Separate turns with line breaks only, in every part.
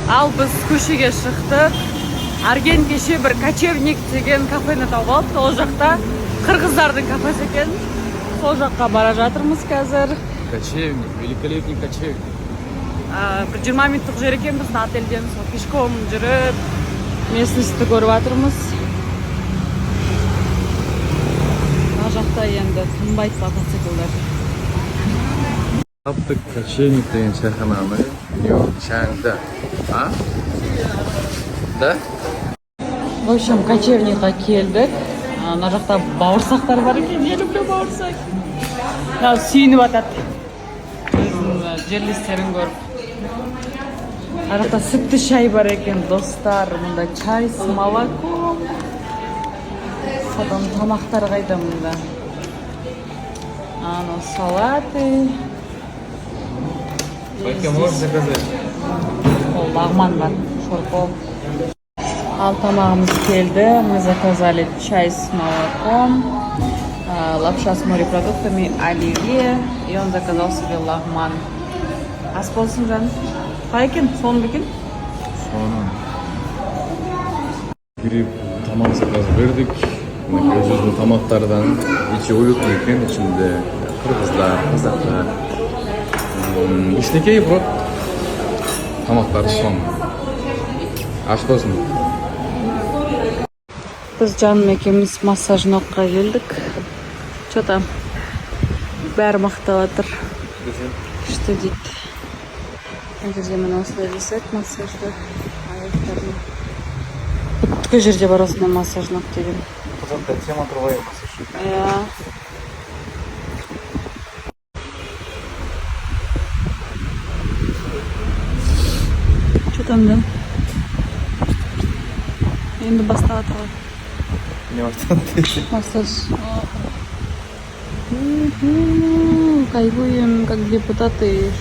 Ал біз көшеге шықтық. Арген кеше бір кочевник деген кафені тауып алдық. Ол жақта қырғыздардың кафесі екен. Сол жаққа бара жатырмыз қазір.
Кочевник, великолепный кочевник.
Бір 20 минуттық жер екен біздің отельден. Сол пешком жүріп, местностьті көріп жатырмыз. Мына жақта енді тынбайды мотоциклдар.
Таптық кочевник деген шайхананы Нью-Чангда. А? Да?
В общем, кочевникқа келдік. Мына жақта бауырсақтар бар екен. Я люблю бауырсақ. Сүйініп атады. Өзінің жерлестерін көріп. Ар жақта сүтті шай бар екен, достар. Мұнда чай с молоком. Содан тамақтар қайда мұнда. Салаты.
Только можно заказать.
Ол лагман бар, шорпол. Ал тамағымыз келді. Мы заказали чай с молоком, лапша с морепродуктами, оливье. И он заказал себе лагман. Ас болсын жан. Қай екен? Соны бекен?
Соны. Кіріп тамақ заказ бердік. Өзіміздің тамақтардан içi уютный екен, içinde қырғыздар, қазақтар. Ештеңе бро. Тамақтары соны. Аш болсын.
Біз жаным екеуміз массажнокқа келдік. Что-то бәрі мақтап жатыр. Күшті дейді. Мына жерде міне осылай жасайды массажды. Аяқтарына. Бүткіл жерде бар осындай массажнок деген.
Қызықта тема тұрғай массаж.
Иә. Что там, да? Енді бастап жатыр ғой.
Не бастады?
Массаж. Кайфуем, как депутаты.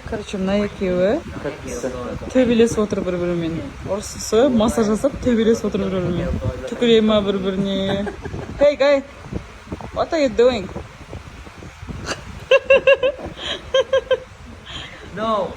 Короче, мына екеуі төбелесіп отыр бір-бірімен. Орысысы массаж жасап төбелесіп отыр бір-бірімен. Түкіре ма бір-біріне. Hey guy, what are you doing?
No.